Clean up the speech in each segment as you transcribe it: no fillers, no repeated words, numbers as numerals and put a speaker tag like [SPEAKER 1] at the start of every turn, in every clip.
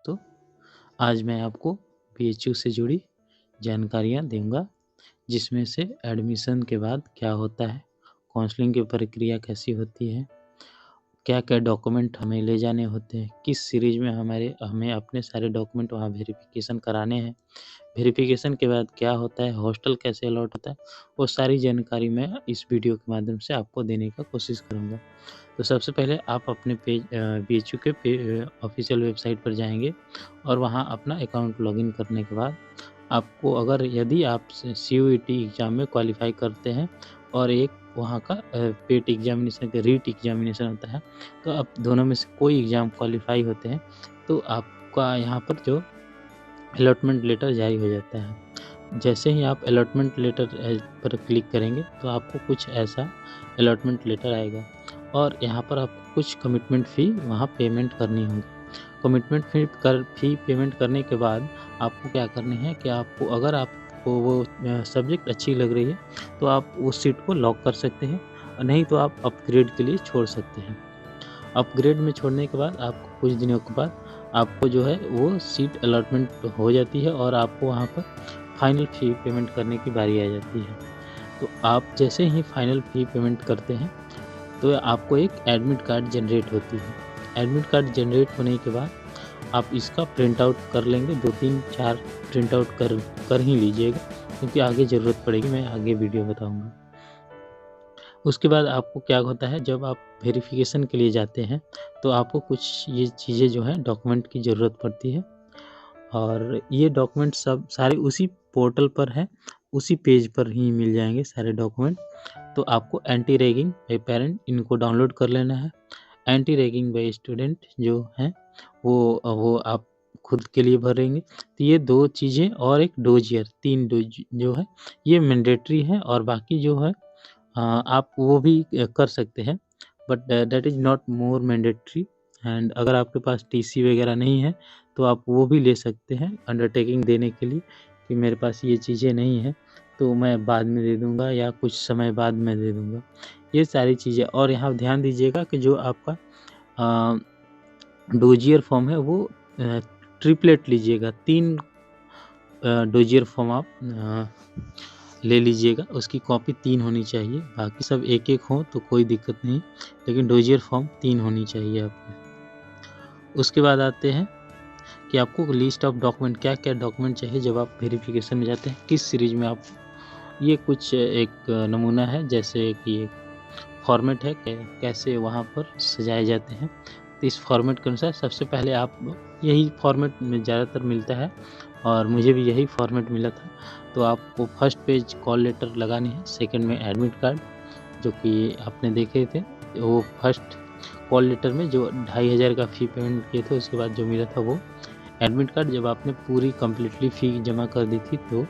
[SPEAKER 1] दोस्तों, आज मैं आपको बीएचयू से जुड़ी जानकारियाँ दूँगा, जिसमें से एडमिशन के बाद क्या होता है, काउंसलिंग की प्रक्रिया कैसी होती है, क्या-क्या डॉक्यूमेंट हमें ले जाने होते हैं, किस सीरीज़ में हमें अपने सारे डॉक्यूमेंट वहाँ वेरिफ़िकेशन कराने हैं, वेरिफ़िकेशन के बाद क्या होता है, हॉस्टल कैसे अलॉट होता है, वो सारी जानकारी मैं इस वीडियो के माध्यम से आपको देने का कोशिश करूँगा। तो सबसे पहले आप अपने बीएचयू के ऑफ़िशियल वेबसाइट पर जाएँगे और वहाँ अपना अकाउंट लॉगिन करने के बाद आपको यदि आप सीयूईटी एग्ज़ाम में क्वालिफ़ाई करते हैं और एक वहाँ का पेट एग्ज़ामिनेशन का रीट एग्ज़ामिनेशन होता है, तो आप दोनों में से कोई एग्ज़ाम क्वालिफ़ाई होते हैं, तो आपका यहाँ पर जो अलॉटमेंट लेटर जारी हो जाता है। जैसे ही आप अलॉटमेंट लेटर पर क्लिक करेंगे, तो आपको कुछ ऐसा अलॉटमेंट लेटर आएगा और यहाँ पर आपको कुछ कमिटमेंट फ़ी वहाँ पेमेंट करनी होगी। कमिटमेंट फ़ी पेमेंट करने के बाद आपको क्या करनी है कि अगर आपको वो सब्जेक्ट अच्छी लग रही है, तो आप उस सीट को लॉक कर सकते हैं, और नहीं तो आप अपग्रेड के लिए छोड़ सकते हैं। अपग्रेड में छोड़ने के बाद आपको कुछ दिनों के बाद आपको जो है वो सीट अलॉटमेंट हो जाती है और आपको वहाँ पर फाइनल फ़ी पेमेंट करने की बारी आ जाती है। तो आप जैसे ही फाइनल फ़ी पेमेंट करते हैं, तो आपको एक एडमिट कार्ड जनरेट होती है। एडमिट कार्ड जनरेट होने के बाद आप इसका प्रिंट आउट कर लेंगे, 2, 3, 4 प्रिंट आउट कर ही लीजिएगा, क्योंकि आगे ज़रूरत पड़ेगी, मैं आगे वीडियो बताऊँगा। उसके बाद आपको क्या होता है, जब आप वेरिफ़िकेशन के लिए जाते हैं, तो आपको कुछ ये चीज़ें जो हैं डॉक्यूमेंट की ज़रूरत पड़ती है, और ये डॉक्यूमेंट सब सारे उसी पोर्टल पर हैं, उसी पेज पर ही मिल जाएँगे सारे डॉक्यूमेंट। तो आपको एंटी रैगिंग बाय पेरेंट इनको डाउनलोड कर लेना है। एंटी रैगिंग बाय स्टूडेंट जो हैं वो आप खुद के लिए भरेंगे। तो ये 2 चीज़ें और एक डोज़ियर 3 डोज जो है ये मैंडेटरी है, और बाकी जो है आप वो भी कर सकते हैं, but that is not more mandatory. And अगर आपके पास टीसी वगैरह नहीं है, तो आप वो भी ले सकते हैं अंडरटेकिंग देने के लिए कि मेरे पास ये चीज़ें नहीं हैं, तो मैं बाद में दे दूँगा या कुछ समय बाद मैं दे दूँगा। ये सारी चीज़ें, और यहाँ ध्यान दीजिएगा कि जो आपका डोज़ियर फॉर्म है वो ट्रिपलेट लीजिएगा, 3 डोज़ियर फॉर्म आप ले लीजिएगा, उसकी कॉपी 3 होनी चाहिए, बाकी सब 1-1 हों तो कोई दिक्कत नहीं, लेकिन डोज़ियर फॉर्म 3 होनी चाहिए आपकी। उसके बाद आते हैं कि आपको लिस्ट ऑफ डॉक्यूमेंट क्या-क्या डॉक्यूमेंट चाहिए जब आप वेरिफ़िकेशन में जाते हैं, किस सीरीज़ में आप ये कुछ एक नमूना है, जैसे कि एक फॉर्मेट है कैसे वहाँ पर सजाए जाते हैं। तो इस फॉर्मेट के अनुसार सबसे पहले आप यही फॉर्मेट में ज़्यादातर मिलता है, और मुझे भी यही फॉर्मेट मिला था। तो आपको फर्स्ट पेज कॉल लेटर लगानी है, सेकंड में एडमिट कार्ड जो कि आपने देखे थे, वो फर्स्ट कॉल लेटर में जो 2500 का फ़ी पेमेंट किए थे, उसके बाद जो मिला था वो एडमिट कार्ड। जब आपने पूरी कंप्लीटली फ़ी जमा कर दी थी, तो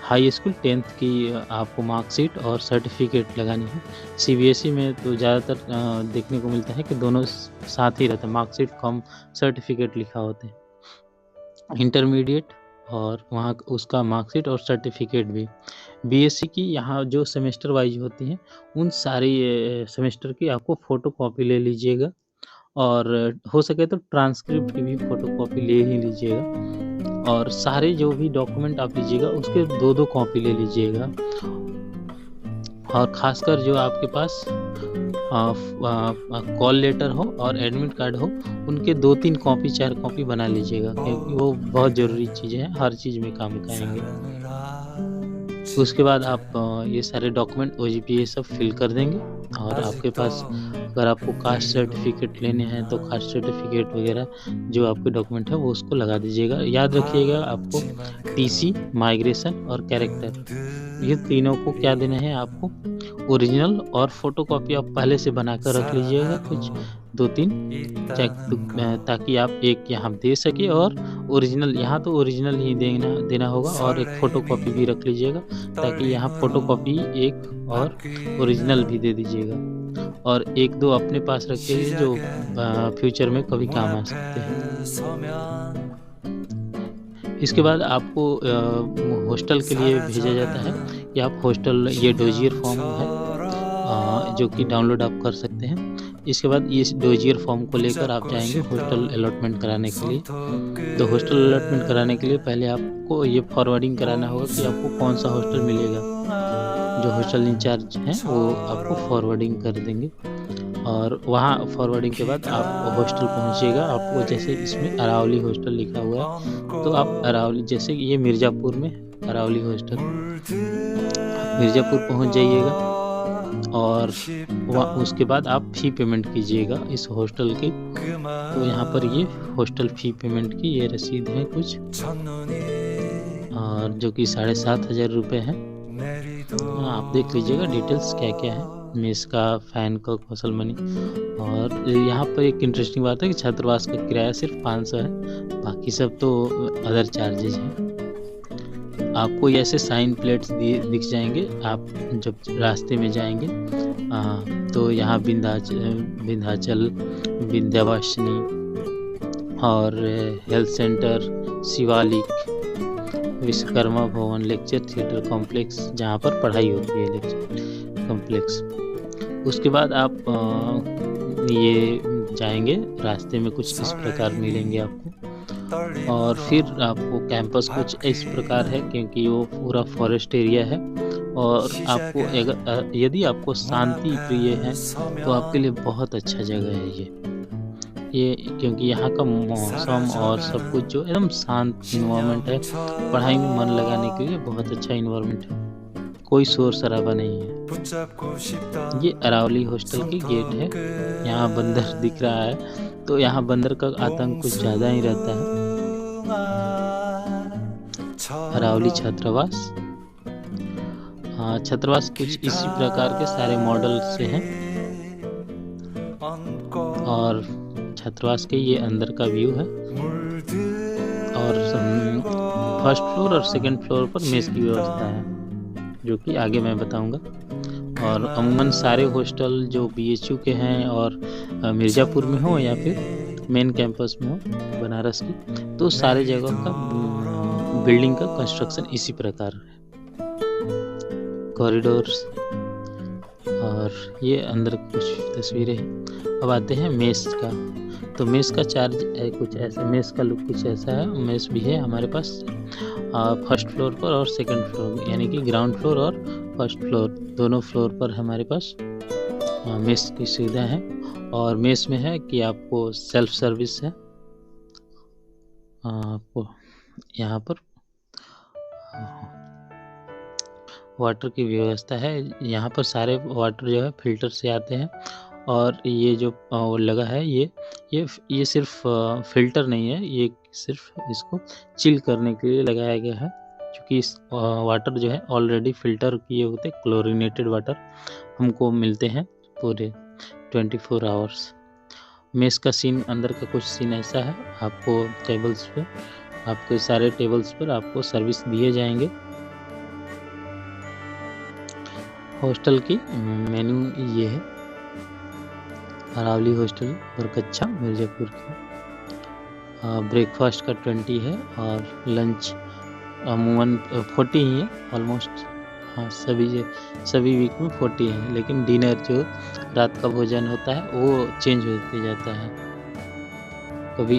[SPEAKER 1] हाई स्कूल 10th की आपको मार्कशीट और सर्टिफिकेट लगानी है। सीबीएसई में तो ज़्यादातर देखने को मिलता है कि दोनों साथ ही रहता है, मार्कशीट कम सर्टिफिकेट लिखा होता है। इंटरमीडिएट और वहाँ उसका मार्कशीट और सर्टिफिकेट भी। बीएससी की यहाँ जो सेमेस्टर वाइज होती हैं, उन सारी सेमेस्टर की आपको फ़ोटोकॉपी ले लीजिएगा, और हो सके तो ट्रांसक्रिप्ट की भी फ़ोटोकॉपी ले ही लीजिएगा, और सारे जो भी डॉक्यूमेंट आप लीजिएगा उसके 2-2 कॉपी ले लीजिएगा। और ख़ासकर जो आपके पास कॉल लेटर हो और एडमिट कार्ड हो, उनके 2-3 कॉपी 4 कॉपी बना लीजिएगा, क्योंकि वो बहुत ज़रूरी चीज़ें हैं, हर चीज़ में काम का आएँगे। उसके बाद आप ये सारे डॉक्यूमेंट ओजीपी ये सब फिल कर देंगे, और आपके पास अगर आपको कास्ट सर्टिफिकेट लेने हैं, तो कास्ट सर्टिफिकेट वगैरह जो आपके डॉक्यूमेंट है वो उसको लगा दीजिएगा। याद रखिएगा, आपको टीसी, माइग्रेशन और कैरेक्टर, ये तीनों को क्या देना है आपको, ओरिजिनल और फ़ोटोकॉपी आप पहले से बनाकर रख लीजिएगा, कुछ 2-3 ताकि आप एक यहाँ दे सके, और ओरिजिनल यहाँ तो ओरिजिनल ही देना होगा, और एक फ़ोटोकॉपी भी रख लीजिएगा, ताकि यहाँ फ़ोटोकॉपी एक और ओरिजिनल भी दे दीजिएगा, और 1-2 अपने पास रखिए जो फ्यूचर में कभी काम आ सकते हैं। इसके बाद आपको हॉस्टल के लिए भेजा जाता है कि आप हॉस्टल, ये डोज़ियर फॉर्म है जो कि डाउनलोड आप कर सकते हैं। इसके बाद इस डोजियर फॉर्म को लेकर आप जाएंगे हॉस्टल अलॉटमेंट कराने के लिए। तो हॉस्टल अलॉटमेंट कराने के लिए पहले आपको ये फॉरवर्डिंग कराना होगा कि आपको कौन सा हॉस्टल मिलेगा। जो हॉस्टल इंचार्ज हैं वो आपको फॉरवर्डिंग कर देंगे, और वहाँ फॉरवर्डिंग के बाद आप हॉस्टल पहुँचिएगा। आपको जैसे इसमें अरावली हॉस्टल लिखा हुआ है, तो आप अरावली, जैसे ये मिर्ज़ापुर में अरावली हॉस्टल, मिर्ज़ापुर पहुँच जाइएगा और उसके बाद आप फ़ी पेमेंट कीजिएगा इस हॉस्टल की। तो यहाँ पर ये हॉस्टल फ़ी पेमेंट की ये रसीद है कुछ, और जो कि 7,500 रुपये है। आप देख लीजिएगा डिटेल्स क्या क्या है, मेस का, फ़ैन का, कौशल मनी। और यहाँ पर एक इंटरेस्टिंग बात है कि छात्रावास का किराया सिर्फ 500 है, बाकी सब तो अदर चार्जेज हैं। आपको ऐसे साइन प्लेट्स दिख जाएंगे आप जब रास्ते में जाएंगे। तो यहाँ विंध्याचल, विंध्यवासिनी और हेल्थ सेंटर, शिवालिक, विश्वकर्मा भवन, लेक्चर थिएटर कॉम्प्लेक्स, जहाँ पर पढ़ाई होती है, लेक्चर कॉम्प्लेक्स। उसके बाद आप ये जाएंगे, रास्ते में कुछ इस प्रकार मिलेंगे आपको। और फिर आपको कैंपस कुछ इस प्रकार है, क्योंकि वो पूरा फॉरेस्ट एरिया है। और आपको यदि आपको शांति प्रिय है तो आपके लिए बहुत अच्छा जगह है ये, क्योंकि यहाँ का मौसम और सब कुछ जो एकदम शांत इन्वायरमेंट है, पढ़ाई में मन लगाने के लिए बहुत अच्छा इन्वायरमेंट है, कोई शोर शराबा नहीं है। ये अरावली हॉस्टल की गेट है। यहाँ बंदर दिख रहा है, तो यहाँ बंदर का आतंक कुछ ज़्यादा ही रहता है। अरावली छात्रावास, छात्रावास कुछ इसी प्रकार के सारे मॉडल से हैं। और छात्रावास के ये अंदर का व्यू है, और फर्स्ट फ्लोर और सेकंड फ्लोर पर मेस की व्यवस्था है, जो कि आगे मैं बताऊंगा। और अमूमन सारे हॉस्टल जो BHU के हैं और मिर्ज़ापुर में हो या फिर मेन कैंपस में हो बनारस की, तो सारे जगह का बिल्डिंग का कंस्ट्रक्शन इसी प्रकार है। कॉरिडोर्स और ये अंदर कुछ तस्वीरें हैं। अब आते हैं मेस का। तो मेस का चार्ज है कुछ ऐसा, मेस का लुक कुछ ऐसा है। मेस भी है हमारे पास फर्स्ट फ्लोर पर और सेकंड फ्लोर, यानी कि ग्राउंड फ्लोर और फर्स्ट फ्लोर, दोनों फ्लोर पर हमारे पास मेस की सुविधा है। और मेस में है कि आपको सेल्फ सर्विस है, आपको यहाँ पर वाटर की व्यवस्था है। यहाँ पर सारे वाटर जो है फिल्टर से आते हैं। और ये जो लगा है ये सिर्फ फिल्टर नहीं है, ये सिर्फ इसको चिल करने के लिए लगाया गया है, क्योंकि इस वाटर जो है ऑलरेडी फिल्टर किए होते क्लोरीनेटेड वाटर हमको मिलते हैं पूरे 24 आवर्स। मेस का सीन, अंदर का कुछ सीन ऐसा है। आपको टेबल्स पे, आपके सारे टेबल्स पर आपको सर्विस दिए जाएंगे। हॉस्टल की मेन्यू ये है, अरावली हॉस्टल बरकच्छा मिर्ज़ापुर की। ब्रेकफास्ट का 20 है और लंच अमूमन 40 ही है ऑलमोस्ट। हाँ, सभी वीक में 40 है, लेकिन डिनर जो रात का भोजन होता है वो चेंज होते जाता है। कभी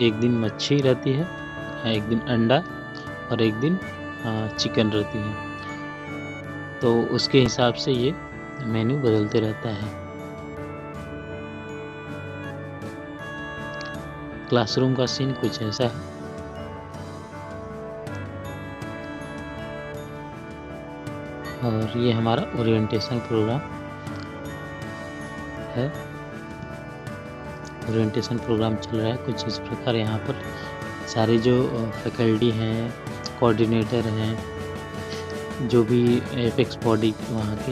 [SPEAKER 1] एक दिन मच्छी रहती है, एक दिन अंडा और एक दिन चिकन रहती है। तो उसके हिसाब से ये मेन्यू बदलते रहता है। क्लासरूम का सीन कुछ ऐसा है। और ये हमारा ओरिएंटेशन प्रोग्राम है। ओरिएंटेशन प्रोग्राम चल रहा है कुछ इस प्रकार। यहाँ पर सारे जो फैकल्टी हैं, कोऑर्डिनेटर हैं, जो भी एपेक्स बॉडी वहाँ के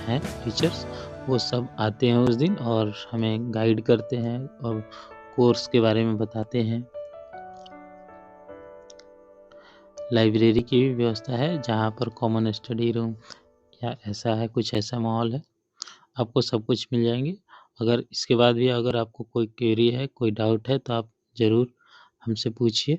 [SPEAKER 1] हैं टीचर्स, वो सब आते हैं उस दिन और हमें गाइड करते हैं और कोर्स के बारे में बताते हैं। लाइब्रेरी की भी व्यवस्था है, जहाँ पर कॉमन स्टडी रूम या ऐसा है, कुछ ऐसा माहौल है। आपको सब कुछ मिल जाएंगे। अगर इसके बाद भी अगर आपको कोई क्वेरी है, कोई डाउट है, तो आप ज़रूर हमसे पूछिए।